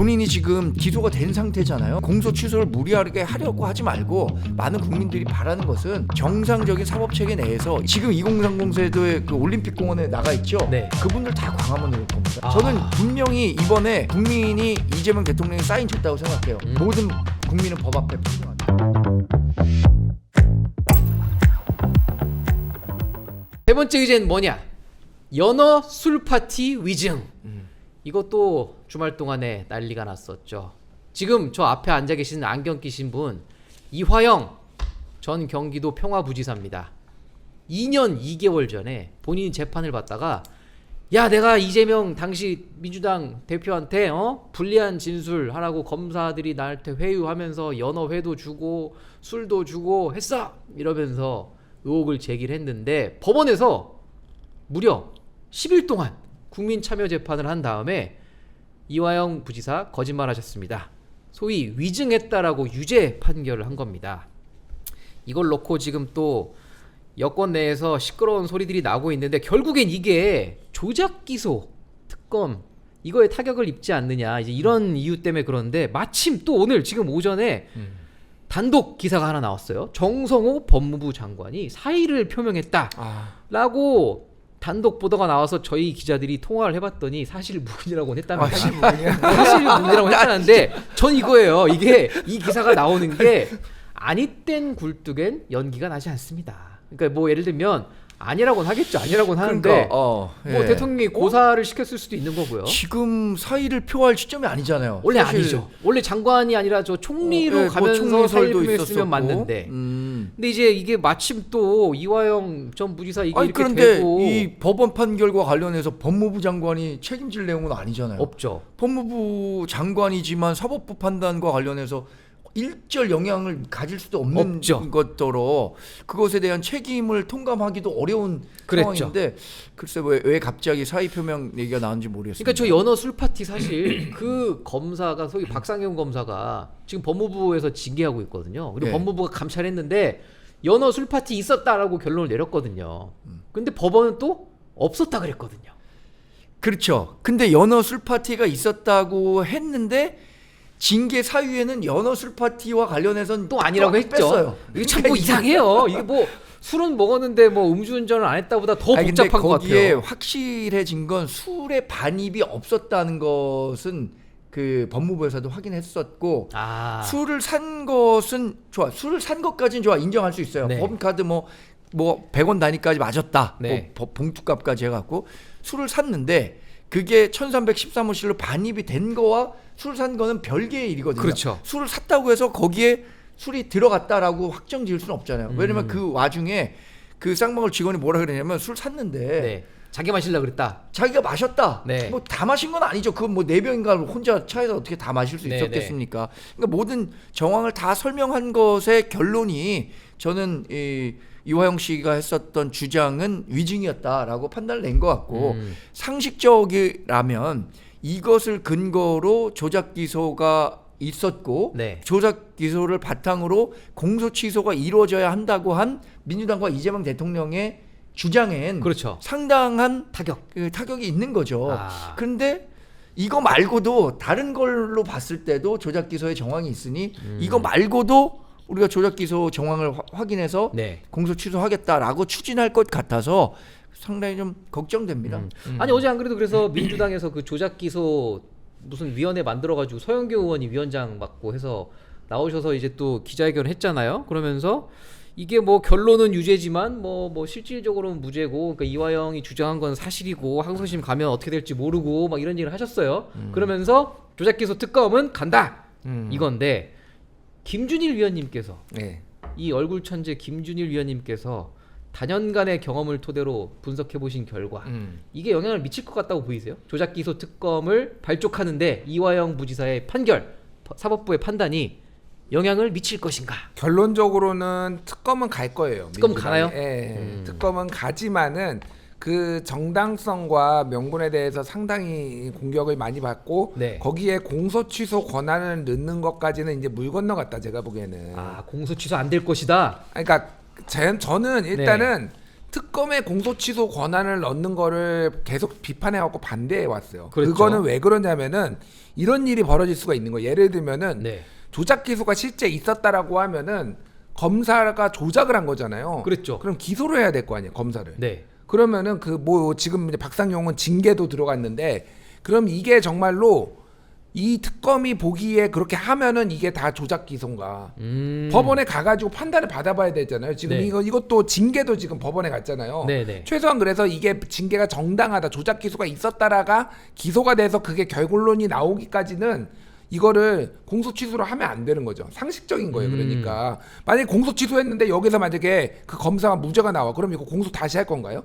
본인이 지금 기소가 된 상태잖아요. 공소 취소를 무리하게 하려고 하지 말고 많은 국민들이 바라는 것은 정상적인 사법 체계 내에서 지금 2030 세도의 그 올림픽 공원에 나가 있죠. 네. 그분들 다 광화문으로 봅니다. 저는 분명히 이번에 국민이 이재명 대통령이 사인 줬다고 생각해요. 모든 국민은 법 앞에 평등하다. 세 번째 의제는 뭐냐? 연어 술 파티 위증. 이것도 주말 동안에 난리가 났었죠. 지금 저 앞에 앉아 계신 안경 끼신 분 이화영 전 경기도 평화부지사입니다. 2년 2개월 전에 본인이 재판을 받다가 야 내가 이재명 당시 민주당 대표한테 불리한 진술하라고 검사들이 나한테 회유하면서 연어회도 주고 술도 주고 했어 이러면서 의혹을 제기를 했는데 법원에서 무려 10일 동안 국민참여재판을 한 다음에 이화영 부지사 거짓말하셨습니다. 소위 위증했다라고 유죄 판결을 한 겁니다. 이걸 놓고 지금 또 여권 내에서 시끄러운 소리들이 나오고 있는데 결국엔 이게 조작 기소 특검 이거에 타격을 입지 않느냐 이제 이런 이유 때문에 그런데 마침 또 오늘 지금 오전에 단독 기사가 하나 나왔어요. 정성호 법무부 장관이 사의를 표명했다라고 단독 보도가 나와서 저희 기자들이 통화를 해봤더니 사실 무근이라고는 했다면 사실 무근이라고 했다는데 전 이거예요. 이게 이 기사가 나오는 게 아니땐 굴뚝엔 연기가 나지 않습니다. 그러니까 뭐 예를 들면 아니라고는 하겠죠. 아니라고는 하는데 그러니까, 뭐 예. 대통령이 고사를 시켰을 수도 있는 거고요. 지금 사의를 표할 시점이 아니잖아요. 원래 사실. 아니죠. 원래 장관이 아니라 저 총리로 예, 가면서 뭐 사의를 총리설도 표명했으면 있었었고. 맞는데 근데 이제 이게 마침 또 이화영 전 부지사 이게 아니 이렇게 그런데 되고 이 법원 판결과 관련해서 법무부 장관이 책임질 내용은 아니잖아요. 없죠. 법무부 장관이지만 사법부 판단과 관련해서 일절 영향을 가질 수도 없는 없죠. 것더러 그것에 대한 책임을 통감하기도 어려운 그랬죠. 상황인데 글쎄 왜 갑자기 사의 표명 얘기가 나왔는지 모르겠습니다. 그러니까 저 연어 술 파티 사실 그 검사가 소위 박상현 검사가 지금 법무부에서 징계하고 있거든요. 그리고 네. 법무부가 감찰했는데 연어 술 파티 있었다라고 결론을 내렸거든요. 근데 법원은 또 없었다 그랬거든요. 그렇죠. 근데 연어 술 파티가 있었다고 했는데 징계 사유에는 연어 술 파티와 관련해서는 또 아니라고 했죠. 뺐어요. 이게 참 뭐 이상해요. 이게 뭐 술은 먹었는데 뭐 음주운전을 안 했다보다 더 아니, 근데 복잡한 것 거기에 같아요. 확실해진 건 술에 반입이 없었다는 것은 그 법무부에서도 확인했었고 술을 산 것은 좋아. 술을 산 것까지는 좋아. 인정할 수 있어요. 네. 법인카드 뭐 100원 단위까지 맞았다. 네. 뭐 봉투값까지 해갖고 술을 샀는데 그게 1313호실로 반입이 된 거와 술 산 거는 별개의 일이거든요. 그렇죠. 술을 샀다고 해서 거기에 술이 들어갔다라고 확정 지을 수는 없잖아요. 왜냐면 그 와중에 그 쌍방울 직원이 뭐라 그러냐면 술 샀는데 네. 자기 마실라 그랬다. 자기가 마셨다. 네. 뭐 다 마신 건 아니죠. 그건 뭐 4병인가 혼자 차에서 어떻게 다 마실 수 네, 있었겠습니까? 그러니까 모든 정황을 다 설명한 것의 결론이 저는 이화영 씨가 했었던 주장은 위증이었다라고 판단을 낸 것 같고 상식적이라면 이것을 근거로 조작 기소가 있었고 네. 조작 기소를 바탕으로 공소 취소가 이루어져야 한다고 한 민주당과 이재명 대통령의 주장엔 그렇죠. 상당한 타격. 타격이 있는 거죠. 그런데 이거 말고도 다른 걸로 봤을 때도 조작 기소의 정황이 있으니 이거 말고도 우리가 조작 기소 정황을 확인해서 네. 공소 취소하겠다라고 추진할 것 같아서 상당히 좀 걱정됩니다. 아니 어제 안 그래도 그래서 민주당에서 그 조작 기소 무슨 위원회 만들어가지고 서영교 의원이 위원장 맡고 해서 나오셔서 이제 또 기자회견을 했잖아요. 그러면서 이게 뭐 결론은 유죄지만 뭐 실질적으로는 무죄고, 그러니까 이화영이 주장한 건 사실이고 항소심 가면 어떻게 될지 모르고 막 이런 얘기를 하셨어요. 그러면서 조작 기소 특검은 간다 이건데 김준일 위원님께서 네. 이 얼굴 천재 김준일 위원님께서 다년간의 경험을 토대로 분석해 보신 결과 이게 영향을 미칠 것 같다고 보이세요? 조작 기소 특검을 발족하는데 이화영 부지사의 판결, 사법부의 판단이 영향을 미칠 것인가? 결론적으로는 특검은 갈 거예요. 특검 민주당이. 가나요? 예, 특검은 가지만은 그 정당성과 명분에 대해서 상당히 공격을 많이 받고 네. 거기에 공소 취소 권한을 넣는 것까지는 이제 물 건너갔다 제가 보기에는. 아 공소 취소 안 될 것이다. 그러니까 저는 일단은 특검에 공소 취소 권한을 넣는 거를 계속 비판해 갖고 반대해 왔어요. 그렇죠. 그거는 왜 그러냐면은 이런 일이 벌어질 수가 있는 거예요. 예를 들면은 네. 조작 기소가 실제 있었다라고 하면은 검사가 조작을 한 거잖아요. 그랬죠. 그럼 기소를 해야 될 거 아니에요, 검사를. 네. 그러면은 그 뭐 지금 이제 박상용은 징계도 들어갔는데 그럼 이게 정말로 이 특검이 보기에 그렇게 하면은 이게 다 조작 기소인가? 법원에 가가지고 판단을 받아봐야 되잖아요. 지금 네. 이것도 징계도 지금 법원에 갔잖아요. 네네. 최소한 그래서 이게 징계가 정당하다, 조작 기소가 있었다라가 기소가 돼서 그게 결론이 나오기까지는 이거를 공소 취소를 하면 안 되는 거죠. 상식적인 거예요. 그러니까 만약에 공소 취소했는데 여기서 만약에 그 검사가 무죄가 나와, 그럼 이거 공소 다시 할 건가요?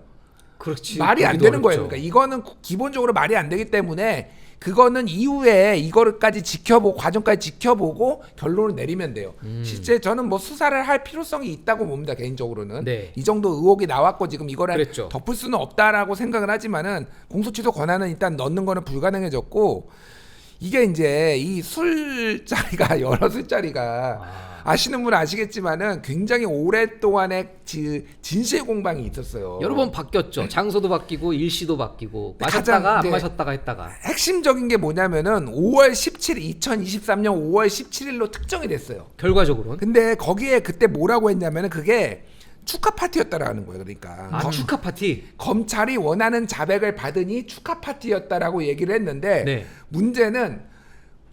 그렇지. 말이 안 보기도 되는 거예요. 어렵죠. 그러니까 이거는 기본적으로 말이 안 되기 때문에 그거는 이후에 이거까지 지켜보고 과정까지 지켜보고 결론을 내리면 돼요. 실제 저는 뭐 수사를 할 필요성이 있다고 봅니다. 개인적으로는. 네. 이 정도 의혹이 나왔고 지금 이거를 그랬죠. 덮을 수는 없다라고 생각을 하지만은 공소취소 권한은 일단 넣는 거는 불가능해졌고 이게 이제 이 술자리가 여러 술자리가 아시는 분은 아시겠지만은 굉장히 오랫동안의 진실 공방이 있었어요. 여러 번 바뀌었죠. 장소도 바뀌고 일시도 바뀌고 가장 마셨다가 안 이제 마셨다가 했다가. 핵심적인 게 뭐냐면은 5월 17일 2023년 5월 17일로 특정이 됐어요. 결과적으로는 근데 거기에 그때 뭐라고 했냐면은 그게 축하 파티였다라는 거예요. 그러니까 축하 파티. 검찰이 원하는 자백을 받으니 축하 파티였다라고 얘기를 했는데 네. 문제는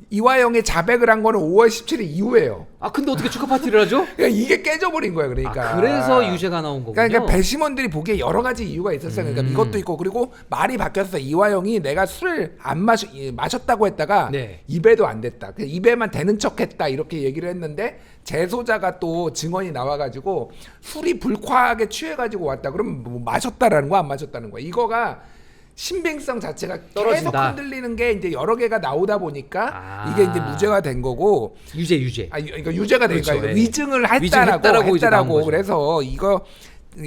이화영이 자백을 한 거는 5월 17일 이후예요. 아 근데 어떻게 축하 파티를 하죠? 그러니까 이게 깨져버린 거예요. 그러니까. 아, 그래서 유죄가 나온 거군요. 그러니까 배심원들이 보기에 여러 가지 이유가 있었어요. 그러니까 이것도 있고 그리고 말이 바뀌었어. 이화영이 내가 술을 안 마셨다고 했다가 네. 입에도 안 됐다. 그냥 입에만 대는 척했다 이렇게 얘기를 했는데 재소자가 또 증언이 나와가지고 술이 불쾌하게 취해가지고 왔다. 그러면 뭐 마셨다라는 거야, 안 마셨다는 거야. 이거가 신빙성 자체가 떨어진다. 계속 흔들리는 게 이제 여러 개가 나오다 보니까 아. 이게 이제 무죄가 된 거고. 유죄. 아 이거 유죄가 되니까 그렇죠, 예. 위증을 위증했다라고 이제 나온 했다라고 거죠. 그래서 이거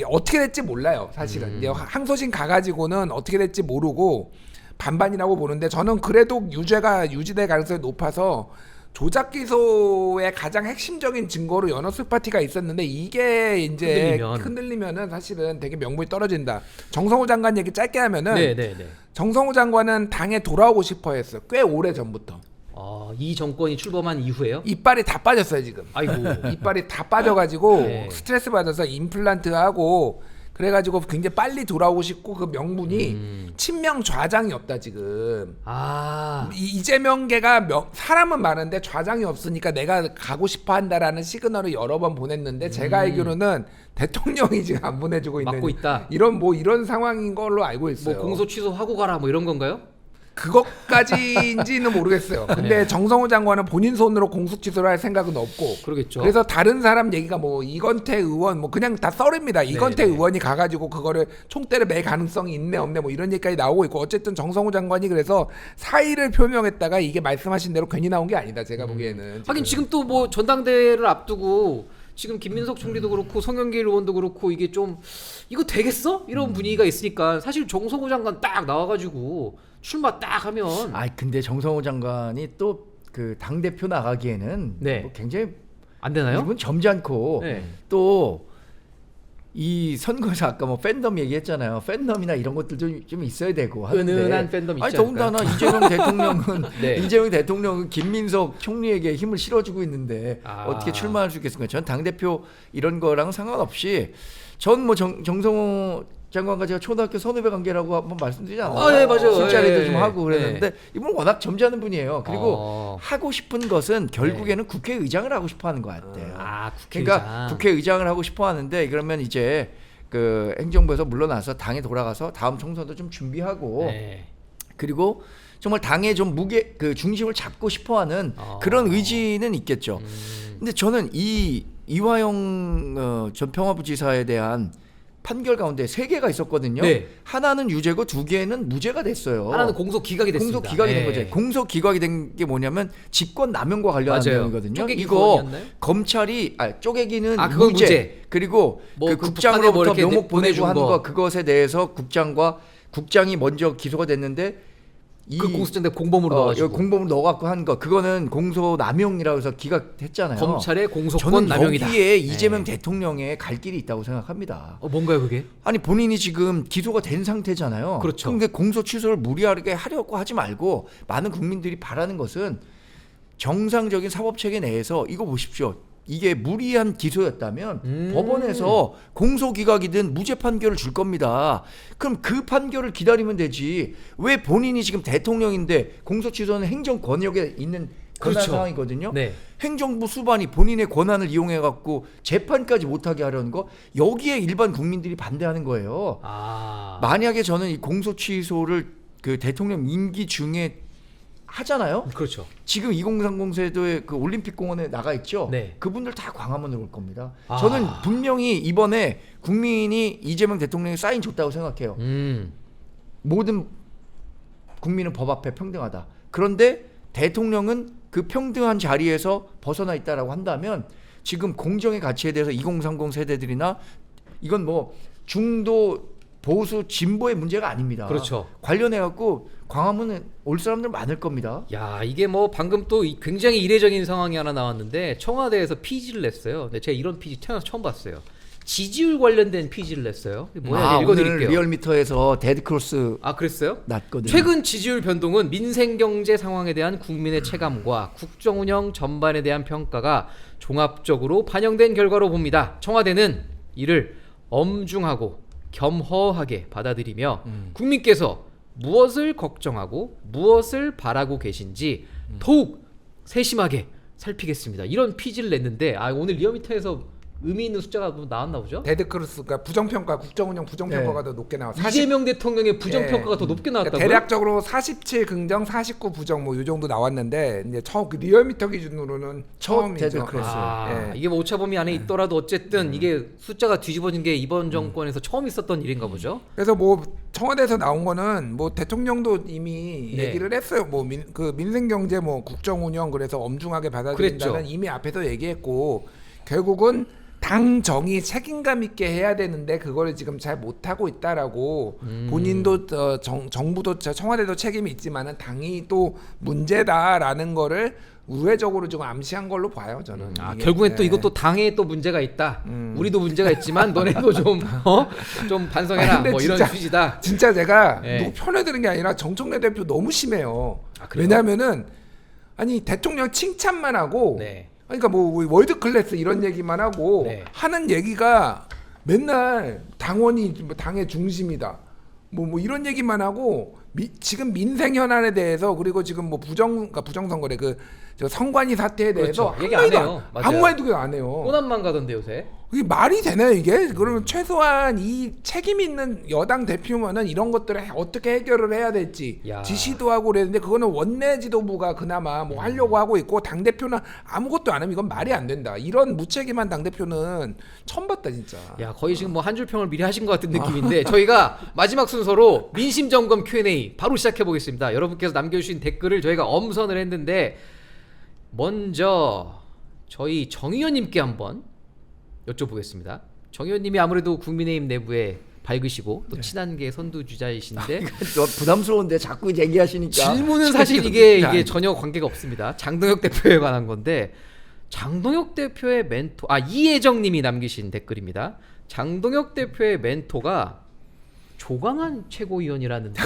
어떻게 될지 몰라요 사실은. 음. 이제 항소심 가가지고는 어떻게 될지 모르고 반반이라고 보는데 저는 그래도 유죄가 유지될 가능성이 높아서 조작 기소의 가장 핵심적인 증거로 연어술 파티가 있었는데 이게 이제 흔들리면은 사실은 되게 명분이 떨어진다. 정성호 장관 얘기 짧게 하면은 네네네. 정성호 장관은 당에 돌아오고 싶어 했어요. 꽤 오래 전부터. 이 정권이 출범한 이후에요? 이빨이 다 빠졌어요 지금. 아이고. 이빨이 다 빠져가지고 네. 스트레스 받아서 임플란트 하고 그래가지고 굉장히 빨리 돌아오고 싶고 그 명분이 친명 좌장이 없다 지금. 아. 이재명계가 사람은 많은데 좌장이 없으니까 내가 가고 싶어 한다라는 시그널을 여러 번 보냈는데 제가 알기로는 대통령이 지금 안 보내주고 있는 막고 있다. 이런 상황인 걸로 알고 있어요. 뭐 공소 취소하고 가라 뭐 이런 건가요? 그것까지인지는 모르겠어요. 근데 네. 정성호 장관은 본인 손으로 공소 취소를 할 생각은 없고. 그러겠죠. 그래서 다른 사람 얘기가 뭐 이건태 의원 뭐 그냥 다 썰입니다. 이건태 네. 의원이 가가지고 그거를 총대를 맬 가능성이 있네 없네 뭐 이런 얘기까지 나오고 있고 어쨌든 정성호 장관이 그래서 사의를 표명했다가 이게 말씀하신 대로 괜히 나온 게 아니다. 제가 보기에는. 하긴 지금 또 뭐 전당대회를 앞두고 지금 김민석 총리도 그렇고 송영길 의원도 그렇고 이게 좀 이거 되겠어? 이런 분위기가 있으니까 사실 정성호 장관 딱 나와가지고 출마 딱 하면 아 근데 정성호 장관이 또 그 당 대표 나가기에는 네. 뭐 굉장히 안 되나요? 이분 점잖고 네. 또 이 선거에서 아까 뭐 팬덤 얘기했잖아요. 팬덤이나 이런 것들도 좀 있어야 되고 하는데 은은한 팬덤 있지 아니 더군다나 이재명 대통령은 네. 이재명 대통령은 김민석 총리에게 힘을 실어주고 있는데 아. 어떻게 출마할 수 있겠습니까? 전 당 대표 이런 거랑 상관없이 전 뭐 정성호 장관과 제가 초등학교 선후배 관계라고 한번 말씀드리지 않았나요? 네, 맞아요. 술자리도 예, 좀 하고 예. 그랬는데 이분은 워낙 점잖은 분이에요. 그리고 하고 싶은 것은 결국에는 국회의장을 하고 싶어하는 것 같아요. 아 국회의장. 그러니까 국회의장을 하고 싶어하는데 그러면 이제 그 행정부에서 물러나서 당에 돌아가서 다음 총선도 좀 준비하고 네. 그리고 정말 당에 좀 무게 그 중심을 잡고 싶어하는 그런 의지는 있겠죠. 근데 저는 이화영 전 평화부지사에 대한 판결 가운데 3개가 있었거든요. 네. 하나는 유죄고 2개는 무죄가 됐어요. 하나는 공소 기각이 됐습니다. 공소 기각이 된 네. 거죠. 공소 기각이 된 게 뭐냐면 직권 남용과 관련한 맞아요. 내용이거든요. 쪼개기 이거 구원이었나요? 검찰이 쪼개기는 그건 무죄. 그리고 뭐 그 그 국장으로부터 북한에 뭐 이렇게 묘목 보내주고 보내준 하는 거. 거 그것에 대해서 국장이 먼저 기소가 됐는데 그 공소장에 공범으로 이거 넣어가지고 공범으로 넣어갖고 한 거 그거는 공소 남용이라고 해서 기각했잖아요. 검찰의 공소권 저는 남용이다. 여기에 이재명 대통령의 갈 길이 있다고 생각합니다. 뭔가요 그게? 아니 본인이 지금 기소가 된 상태잖아요. 그렇죠. 그런데 공소 취소를 무리하게 하려고 하지 말고 많은 국민들이 바라는 것은 정상적인 사법 체계 내에서 이거 보십시오. 이게 무리한 기소였다면 법원에서 공소 기각이든 무죄 판결을 줄 겁니다. 그럼 그 판결을 기다리면 되지. 왜 본인이 지금 대통령인데 공소 취소는 행정 권력에 있는 권한 그렇죠. 상황이거든요. 네. 행정부 수반이 본인의 권한을 이용해 갖고 재판까지 못하게 하려는 거 여기에 일반 국민들이 반대하는 거예요. 만약에 저는 이 공소 취소를 그 대통령 임기 중에 하잖아요. 그렇죠. 지금 2030 세도에 그 올림픽 공원에 나가 있죠. 네. 그분들 다 광화문으로 올 겁니다. 저는 분명히 이번에 국민이 이재명 대통령이 사인 줬다고 생각해요. 모든 국민은 법 앞에 평등하다. 그런데 대통령은 그 평등한 자리에서 벗어나 있다라고 한다면 지금 공정의 가치에 대해서 2030 세대들이나 이건 뭐 중도 보수 진보의 문제가 아닙니다. 그렇죠. 관련해 갖고 광화문에 올 사람들 많을 겁니다. 야 이게 뭐 방금 또 굉장히 이례적인 상황이 하나 나왔는데 청와대에서 피지를 냈어요. 근데 제가 이런 피지 태어나서 처음 봤어요. 지지율 관련된 피지를 냈어요. 뭐야? 읽어드릴게요. 오늘 리얼미터에서 데드크로스 그랬어요? 났거든요. 최근 지지율 변동은 민생 경제 상황에 대한 국민의 체감과 국정 운영 전반에 대한 평가가 종합적으로 반영된 결과로 봅니다. 청와대는 이를 엄중하고 겸허하게 받아들이며 국민께서 무엇을 걱정하고 무엇을 바라고 계신지 더욱 세심하게 살피겠습니다. 이런 피지를 냈는데 오늘 리얼미터에서 의미 있는 숫자가 뭐 나왔나 보죠? 데드크로스가 부정평가 국정운영 부정평가가 더 높게 나왔어요. 이재명 대통령의 부정평가가 더 높게 나왔다고요? 대략적으로 47 긍정, 49 부정 뭐 이 정도 나왔는데 이제 처음 그 리얼미터 기준으로는 처음이죠. 데드크로스. 이게 뭐 오차범위 안에 있더라도 어쨌든 이게 숫자가 뒤집어진 게 이번 정권에서 처음 있었던 일인가 보죠. 그래서 뭐 청와대에서 나온 거는 뭐 대통령도 이미 네. 얘기를 했어요. 뭐 그 민생 경제 뭐 국정운영 그래서 엄중하게 받아들인다는 그랬죠. 이미 앞에서 얘기했고 결국은 당 정이 책임감 있게 해야 되는데 그거를 지금 잘 못하고 있다라고 본인도 정부도 청와대도 책임이 있지만은 당이 또 문제다라는 거를 우회적으로 좀 암시한 걸로 봐요 저는. 이게. 결국엔 또 이것도 당에 또 문제가 있다. 우리도 문제가 있지만 너네도 좀 반성해라. 근데 뭐 이런 진짜, 취지다. 진짜 제가 네. 누구 편에 드는 게 아니라 정청래 대표 너무 심해요. 그래요? 왜냐하면은 아니 대통령 칭찬만 하고. 네. 그러니까 뭐 월드 클래스 이런 얘기만 하고 네. 하는 얘기가 맨날 당원이 뭐 당의 중심이다. 뭐 이런 얘기만 하고 지금 민생 현안에 대해서 그리고 지금 뭐 부정선거래 저 성관이 사태에 대해서 그렇죠. 얘기 안 해요. 맞아요. 아무 말도 안 해요. 호남만 가던데 요새. 이게 말이 되나요 이게? 그러면 최소한 이 책임 있는 여당 대표면은 이런 것들을 어떻게 해결을 해야 될지 야. 지시도 하고 그랬는데 그거는 원내 지도부가 그나마 뭐 하려고 하고 있고 당 대표는 아무것도 안 하면 이건 말이 안 된다. 이런 무책임한 당 대표는 처음 봤다 진짜. 야 거의 지금 뭐 한 줄 평을 미리 하신 것 같은 느낌인데 저희가 마지막 순서로 민심 점검 Q&A 바로 시작해 보겠습니다. 여러분께서 남겨주신 댓글을 저희가 엄선을 했는데 먼저 저희 정 의원님께 한번 여쭤보겠습니다. 정 의원님이 아무래도 국민의힘 내부에 밝으시고 또 친한계 선두주자이신데 부담스러운데 자꾸 얘기하시니까 질문은 사실 이게 전혀 관계가 없습니다. 장동혁 대표에 관한 건데 장동혁 대표의 멘토 이혜정님이 남기신 댓글입니다. 장동혁 대표의 멘토가 조광한 최고위원이라는데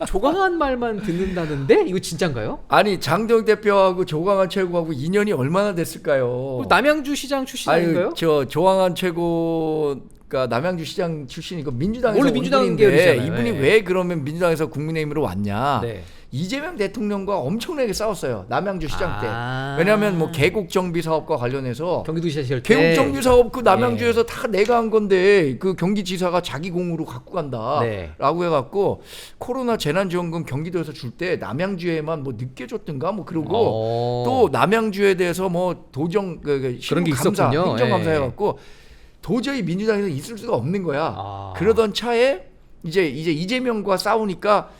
조광한 말만 듣는다는데 이거 진짠가요? 아니 장동혁 대표하고 조광한 최고하고 인연이 얼마나 됐을까요? 남양주 시장 출신 아닌가요? 저 조광한 최고가 남양주 시장 출신이고 민주당에서 원래 온 민주당 분인데 계열이잖아요. 이분이 네. 왜 그러면 민주당에서 국민의힘으로 왔냐? 네. 이재명 대통령과 엄청나게 싸웠어요. 남양주 시장 때. 아. 왜냐하면 뭐 계곡 정비 사업과 관련해서 경기도지사 시절 때 계곡 정비 사업 그 남양주에서 다 내가 한 건데 그 경기지사가 자기 공으로 갖고 간다라고 해갖고 코로나 재난지원금 경기도에서 줄 때 남양주에만 뭐 늦게 줬든가 뭐 그러고 또 남양주에 대해서 뭐 도정 그런 게 감사, 있었군요. 행정감사 예. 해갖고 도저히 민주당에서 있을 수가 없는 거야. 아. 그러던 차에 이제 이재명과 싸우니까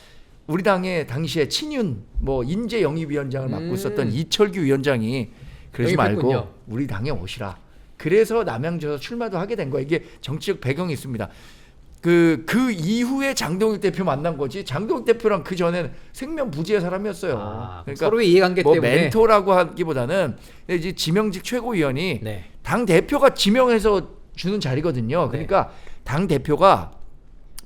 우리 당의 당시에 친윤 뭐 인재 영입위원장을 맡고 있었던 이철규 위원장이 그러지 말고 영입했군요. 우리 당에 오시라. 그래서 남양주에서 출마도 하게 된 거야. 이게 정치적 배경이 있습니다. 그 이후에 장동혁 대표 만난 거지. 장동혁 대표랑 그 전에는 생면부지의 사람이었어요. 그러니까 서로의 이해관계 뭐 때문에 멘토라고 하기보다는 이제 지명직 최고위원이 네. 당 대표가 지명해서 주는 자리거든요. 그러니까 당 대표가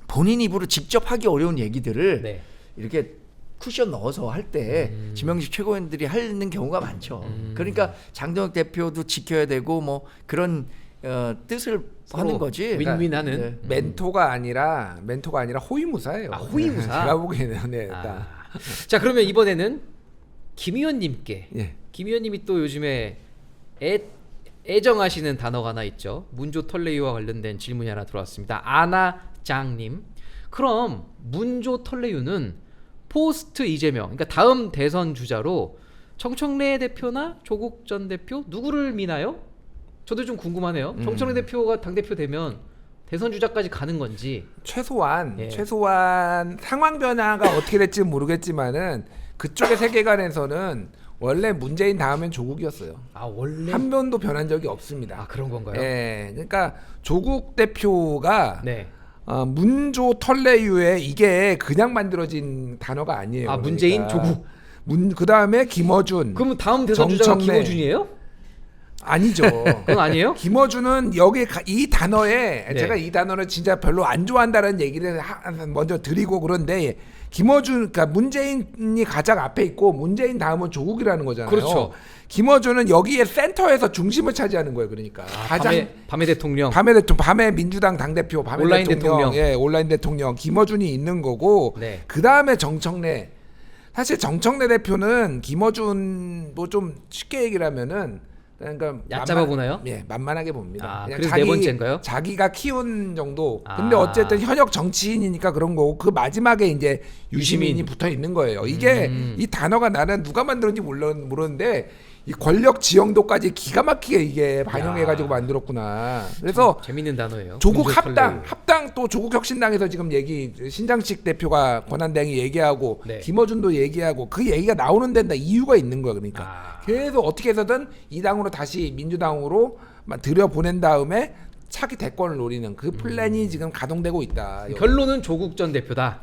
본인 입으로 직접 하기 어려운 얘기들을 네. 이렇게 쿠션 넣어서 할 때 지명직 최고위원들이 하는 경우가 많죠. 그러니까 장동혁 대표도 지켜야 되고 뭐 그런 뜻을 하는 거지. 윈윈하는 멘토가 아니라 호위무사예요. 호위무사. 제가 보기에는 네. 자, 그러면 이번에는 김 의원님께 예. 김 의원님이 또 요즘에 애정하시는 단어가 하나 있죠. 문조 털레이와 관련된 질문이 하나 들어왔습니다. 아나장님, 그럼 문조 털레이는 포스트 이재명, 그러니까 다음 대선 주자로 청청래 대표나 조국 전 대표 누구를 미나요? 저도 좀 궁금하네요. 청청래 대표가 당 대표 되면 대선 주자까지 가는 건지. 최소한 예. 상황 변화가 어떻게 될지 모르겠지만은 그쪽의 세계관에서는 원래 문재인 다음엔 조국이었어요. 아, 원래 한 번도 변한 적이 없습니다. 그런 건가요? 예, 그러니까 조국 대표가 네. 문조 털레유에 이게 그냥 만들어진 단어가 아니에요. 아, 문재인, 조국. 그 다음에 김어준. 그럼 다음 대선 주자가 정청래. 김어준이에요? 아니죠. 그건 아니에요? 김어준은 여기 이 단어에 네. 제가 이 단어를 진짜 별로 안 좋아한다는 얘기를 먼저 드리고 그런데 김어준, 그러니까 문재인이 가장 앞에 있고 문재인 다음은 조국이라는 거잖아요. 그렇죠. 김어준은 여기에 센터에서 중심을 차지하는 거예요. 그러니까 가장 밤의 대통령. 밤에 민주당 당 대표, 밤의 온라인 대통령, 대통령. 예, 온라인 대통령 김어준이 있는 거고 네. 그 다음에 정청래. 사실 정청래 대표는 김어준 뭐 좀 쉽게 얘기를 하면은 그러니까 얕잡아 보나요? 예, 만만하게 봅니다. 아, 그냥 그래서 네 번째인가요? 자기가 키운 정도. 아. 근데 어쨌든 현역 정치인이니까 그런 거고 그 마지막에 이제 유시민이 유시민. 붙어 있는 거예요. 이게 이 단어가 나는 누가 만들었는지 모르는데 이 권력 지형도까지 기가 막히게 이게 반영해가지고 만들었구나. 그래서 재밌는 단어예요. 조국 문조 합당 털레이. 또 조국 혁신당에서 지금 신장식 대표가 권한대행이 얘기하고 네. 김어준도 얘기하고 그 얘기가 나오는 데는 다 이유가 있는 거야. 그러니까 계속 어떻게 해서든 이 당으로 다시 민주당으로 들여보낸 다음에 차기 대권을 노리는 그 플랜이 지금 가동되고 있다. 결론은 조국 전 대표다.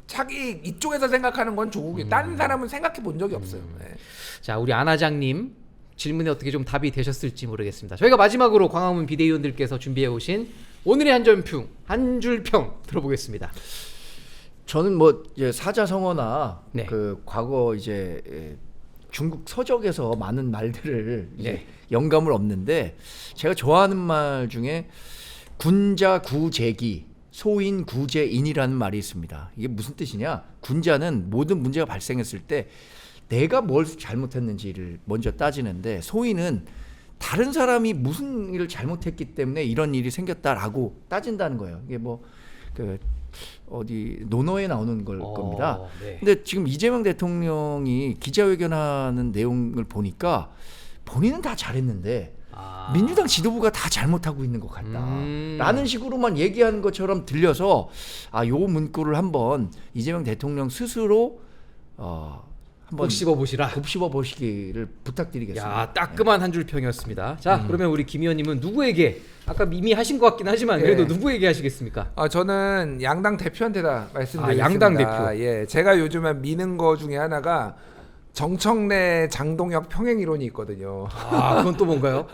차기 이쪽에서 생각하는 건 조국이 다른 사람은 생각해 본 적이 없어요. 네. 자, 우리 안하장님 질문에 어떻게 좀 답이 되셨을지 모르겠습니다. 저희가 마지막으로 광화문 비대위원들께서 준비해 오신 오늘의 한 줄평 들어보겠습니다. 저는 뭐 이제 사자성어나 네. 그 과거 이제 중국 서적에서 많은 말들을 이제 네. 영감을 얻는데 제가 좋아하는 말 중에 군자구제기 소인구제인이라는 말이 있습니다. 이게 무슨 뜻이냐? 군자는 모든 문제가 발생했을 때 내가 뭘 잘못했는지를 먼저 따지는데 소인은 다른 사람이 무슨 일을 잘못했기 때문에 이런 일이 생겼다라고 따진다는 거예요. 이게 뭐 그 어디 논어에 나오는 걸 겁니다. 네. 근데 지금 이재명 대통령이 기자회견하는 내용을 보니까 본인은 다 잘했는데 민주당 지도부가 다 잘못하고 있는 것 같다라는 식으로만 얘기하는 것처럼 들려서 요 문구를 한번 이재명 대통령 스스로 한번 곱씹어 보시기를 부탁드리겠습니다. 야, 따끔한 한 줄 평이었습니다. 자, 그러면 우리 김 의원님은 누구에게, 아까 이미 하신 것 같긴 하지만 그래도 누구에게 하시겠습니까? 저는 양당 대표한테다 말씀드리겠습니다. 양당 대표. 예, 제가 요즘에 미는 거 중에 하나가 정청래 장동혁 평행 이론이 있거든요. 그건 또 뭔가요?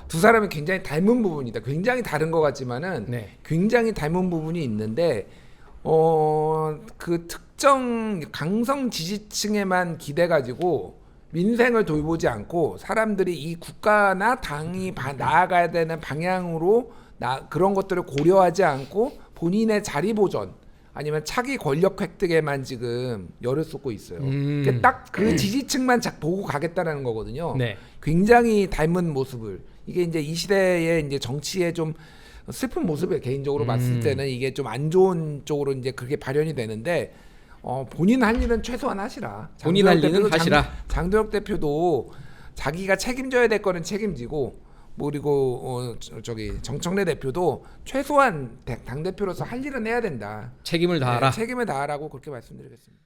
두 사람이 굉장히 닮은 부분이다. 굉장히 다른 것 같지만은 네. 굉장히 닮은 부분이 있는데 그 특정 강성 지지층에만 기대 가지고 민생을 돌보지 않고 사람들이 이 국가나 당이 나아가야 되는 방향으로 그런 것들을 고려하지 않고 본인의 자리 보전 아니면 차기 권력 획득에만 지금 열을 쏟고 있어요. 딱 그 지지층만 보고 가겠다라는 거거든요. 네. 굉장히 닮은 모습을 이게 이제 이 시대의 이제 정치에 좀 슬픈 모습을 개인적으로 봤을 때는 이게 좀 안 좋은 쪽으로 이제 그렇게 발현이 되는데 본인 할 일은 최소한 하시라. 본인 할 일은 하시라. 장도혁 대표도 자기가 책임져야 될 거는 책임지고 그리고 정청래 대표도 최소한 당 대표로서 할 일은 해야 된다. 책임을 다하라. 책임을 다하라고 그렇게 말씀드리겠습니다.